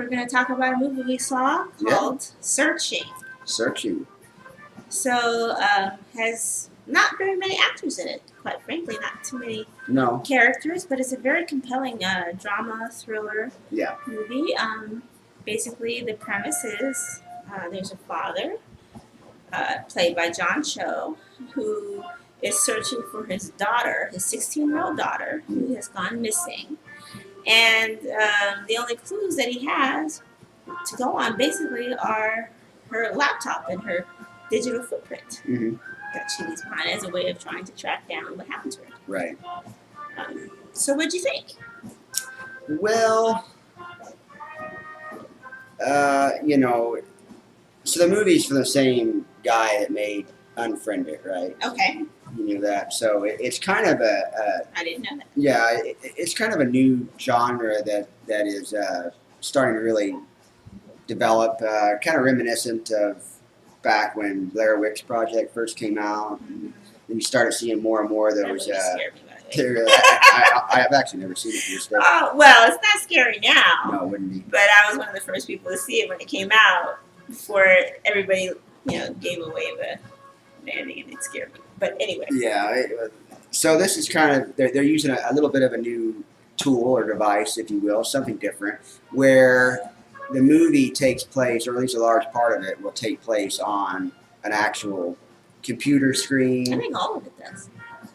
going to talk about a movie we saw called Searching. Searching. So, has not very many actors in it, quite frankly, not too many characters, but it's a very compelling drama thriller movie. Basically, the premise is there's a father, played by John Cho, who is searching for his daughter, his 16-year-old daughter, who has gone missing. And the only clues that he has to go on basically are her laptop and her digital footprint that she leaves behind as a way of trying to track down what happened to her. Right. So what'd you think? Well, so the movie's from the same guy that made Unfriended, right? Okay. You knew that. So it's kind of I didn't know that. Yeah, it's kind of a new genre that is starting to really develop, kind of reminiscent of back when Blair Witch Project first came out. And you started seeing more and more of those. I have actually never seen it before. Oh, well, it's not scary now. No, it wouldn't be. But I was one of the first people to see it when it came out, before everybody, gave away the ending and it scared me. But anyway. Yeah. So this is kind of, they're using a little bit of a new tool or device, if you will, something different, where the movie takes place, or at least a large part of it will take place on an actual computer screen. I think all of it does.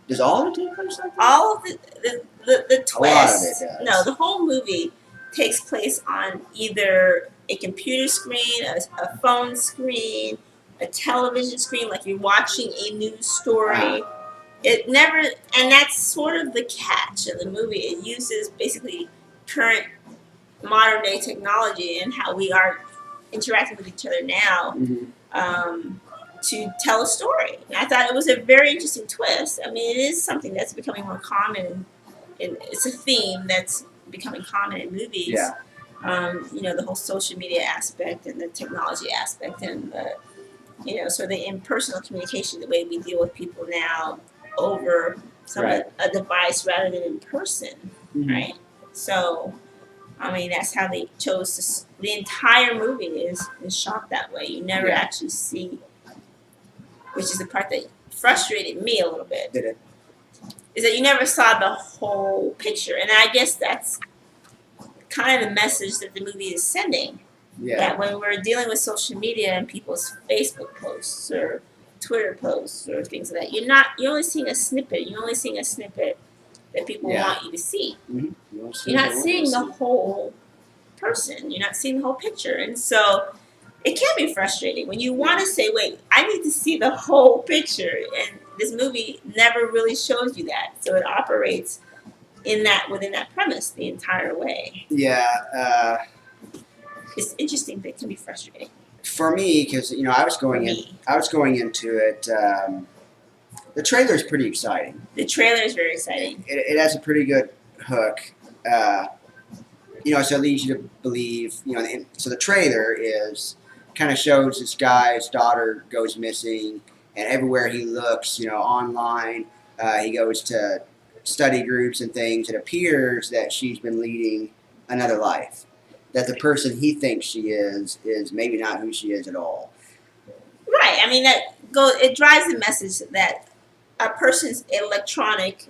Does all of it take place like that? All of the twist. A lot of it does. No, the whole movie takes place on either a computer screen, a phone screen, a television screen, like you're watching a news story. It never, and that's sort of the catch of the movie. It uses basically current modern day technology and how we are interacting with each other now to tell a story. And I thought it was a very interesting twist. I mean, it is something that's becoming more common, and it's a theme that's becoming common in movies. Yeah. The whole social media aspect and the technology aspect and the, so the impersonal communication, the way we deal with people now over a device rather than in person, right? So, I mean, that's how they chose to. The entire movie is shot that way. You never actually see, which is the part that frustrated me a little bit. Did it? Is that you never saw the whole picture, and I guess that's kind of the message that the movie is sending. Yeah. That when we're dealing with social media and people's Facebook posts or Twitter posts or things like that, you're only seeing a snippet. You're only seeing a snippet that people want you to see. You're not seeing the whole person. You're not seeing the whole picture. And so it can be frustrating when you want to say, wait, I need to see the whole picture. And this movie never really shows you that. So it operates within that premise the entire way. Yeah. It's interesting, but it can be frustrating. For me, because I was going into it. The trailer is pretty exciting. The trailer is very exciting. It has a pretty good hook. So it leads you to believe. So the trailer kind of shows this guy's daughter goes missing, and everywhere he looks, online, he goes to study groups and things. It appears that she's been leading another life. That the person he thinks she is maybe not who she is at all. Right. I mean, it drives the message that a person's electronic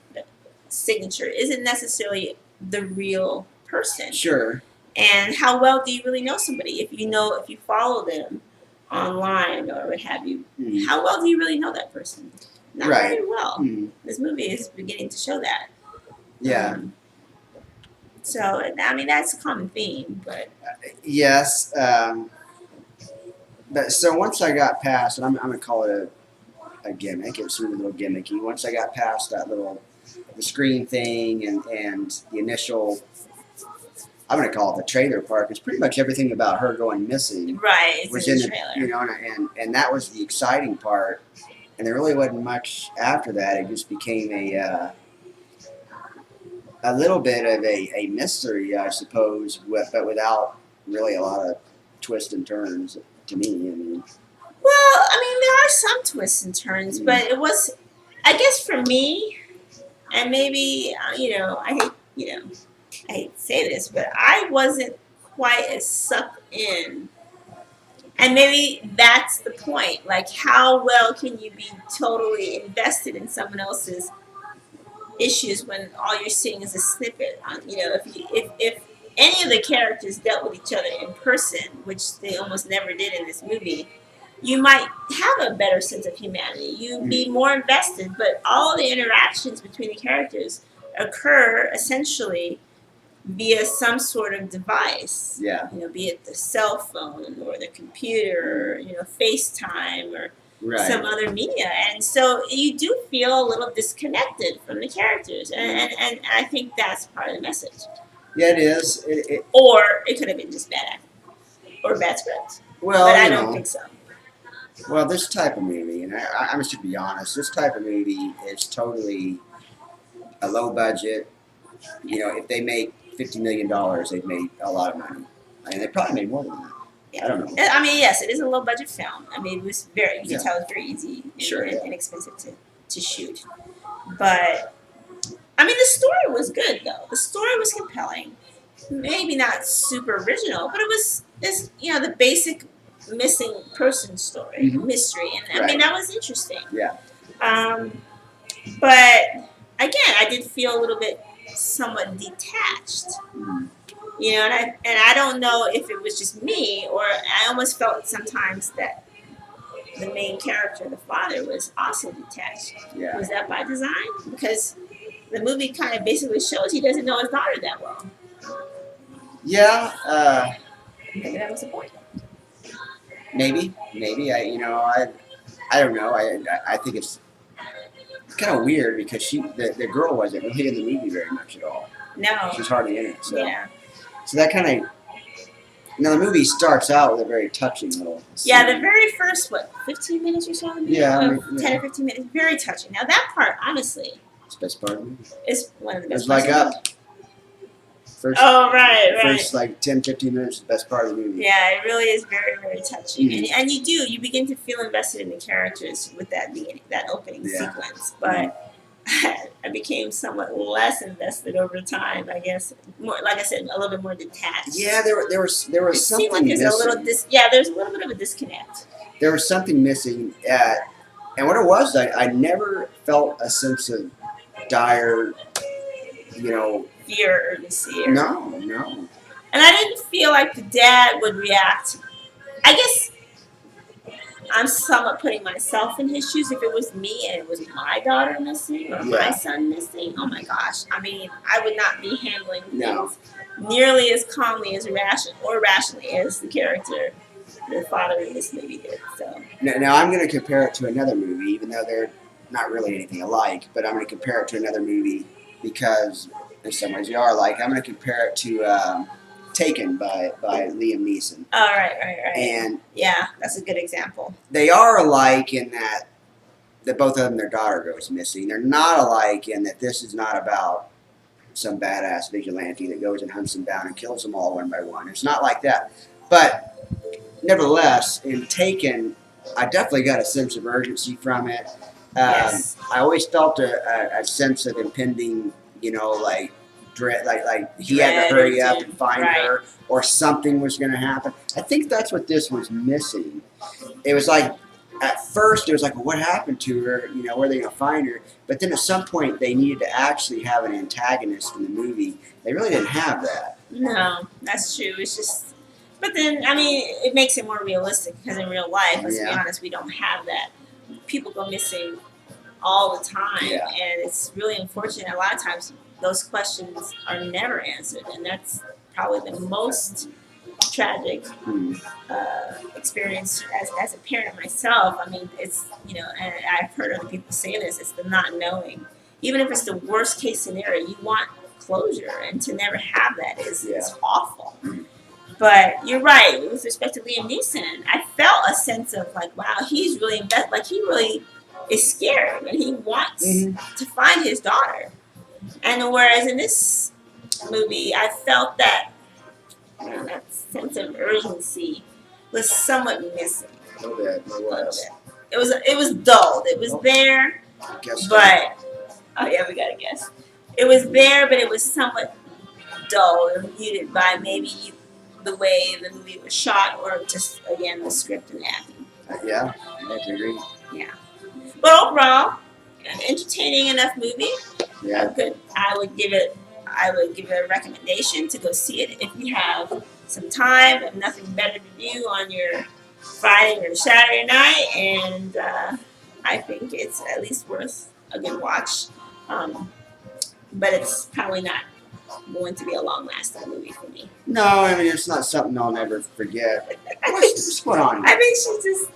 signature isn't necessarily the real person. Sure. And how well do you really know somebody? If you follow them online or what have you, how well do you really know that person? Not very well. This movie is beginning to show that. Yeah. So, I mean, that's a common theme, but... Yes. But so once I got past, and I'm going to call it a gimmick, it seemed a little gimmicky. Once I got past the screen thing and the initial, I'm going to call it the trailer part, it's pretty much everything about her going missing. Right, it's in the trailer. And that was the exciting part. And there really wasn't much after that. It just became a little bit of a mystery, I suppose, but without really a lot of twists and turns to me. Well, I mean, there are some twists and turns, but it was, I guess for me, and maybe, I hate to say this, but I wasn't quite as sucked in. And maybe that's the point. Like, how well can you be totally invested in someone else's issues when all you're seeing is a snippet? If any of the characters dealt with each other in person, which they almost never did in this movie, you might have a better sense of humanity. You'd be more invested. But all the interactions between the characters occur essentially via some sort of device. Yeah. Be it the cell phone or the computer, or, FaceTime or some other media. And so you do feel a little disconnected from the characters. And I think that's part of the message. Yeah, it is. Or it could have been just bad acting or bad scripts. Well, but I don't think so. Well, this type of movie, and I'm just to be honest, this type of movie is totally a low budget. If they make $50 million, they've made a lot of money. I mean, they probably made more than that. Yeah. I don't know. I mean, yes, it is a low budget film. I mean, it was you can tell it's very easy and inexpensive to shoot. But, I mean, the story was good, though. The story was compelling. Maybe not super original, but it was the basic missing person story, mystery. And, I mean, that was interesting. Yeah. But, again, I did feel a little bit somewhat detached, and I don't know if it was just me or I almost felt sometimes that the main character, the father, was also detached. Yeah. Was that by design? Because the movie kind of basically shows he doesn't know his daughter that well. Yeah. Maybe that was the point. Maybe. I don't know. I think it's kind of weird because the girl wasn't really in the movie very much at all. No. She was hardly in it. So. Yeah. So that kind of... the movie starts out with a very touching little scene. Yeah, the very first, 15 minutes or so? Yeah. 10 or 15 minutes. Very touching. Now, that part, honestly... It's the best part of the movie. It's one of the best It's like up. First, right. First, 10, 15 minutes is the best part of the movie. Yeah, it really is very, very touching. And you begin to feel invested in the characters with that opening sequence. But I became somewhat less invested over time, I guess. More, like I said, a little bit more detached. Yeah, there was something seemed like there's missing. There's a little bit of a disconnect. There was something missing. And what it was, I never felt a sense of dire, fear or urgency. No. And I didn't feel like the dad would react. I guess I'm somewhat putting myself in his shoes. If it was me and it was my daughter missing or my son missing, oh my gosh. I mean, I would not be handling things nearly as calmly as rationally as the character, the father in this movie did. So now I'm going to compare it to another movie, even though they're not really anything alike, but I'm going to compare it to another movie because in some ways they are alike. I'm going to compare it to Taken by Liam Neeson. Oh, right. And yeah, that's a good example. They are alike in that both of them, their daughter goes missing. They're not alike in that this is not about some badass vigilante that goes and hunts them down and kills them all one by one. It's not like that. But nevertheless, in Taken, I definitely got a sense of urgency from it. Yes. I always felt a sense of impending, dread, like he had to hurry up and find her, or something was going to happen. I think that's what this was missing. It was like, at first, it was like, well, what happened to her? Where are they going to find her? But then at some point, they needed to actually have an antagonist in the movie. They really didn't have that. No, that's true. It's just, but then, I mean, it makes it more realistic because in real life, let's be honest, we don't have that. People go missing all the time, and it's really unfortunate. A lot of times, those questions are never answered, and that's probably the most tragic experience as a parent myself. I mean, it's, and I've heard other people say this, it's the not knowing. Even if it's the worst case scenario, you want closure, and to never have that is awful. But you're right, with respect to Liam Neeson, I felt a sense of like, wow, he's really invested, like he really is scared, and he wants to find his daughter. And whereas in this movie, I felt that that sense of urgency was somewhat missing. A little bit. It was dulled. It was there, but we gotta guess. It was there, but it was somewhat dull or muted by maybe the way the movie was shot, or just again the script and acting. Yeah, I have to agree. Yeah, but overall, an entertaining enough movie. Yeah, good. I would give it a recommendation to go see it if you have some time and nothing better to do on your Friday or Saturday night, and I think it's at least worth a good watch. But it's probably not going to be a long-lasting movie for me. No, I mean it's not something I'll never forget. What's going on? I think she just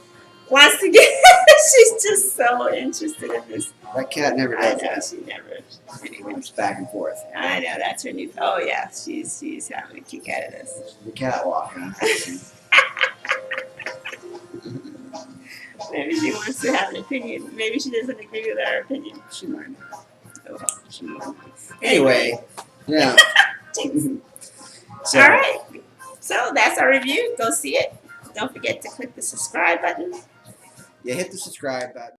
wants to get. She's just so interested in this. That cat never does that. She never. Anyway, it's back and forth. I know that's her new. Oh yeah, she's having a kick out of this. The catwalk. Huh? Maybe she wants to have an opinion. Maybe she doesn't agree with our opinion. She might. Anyway, yeah. So, all right. So that's our review. Go see it. Don't forget to click the subscribe button. Yeah, hit the subscribe button.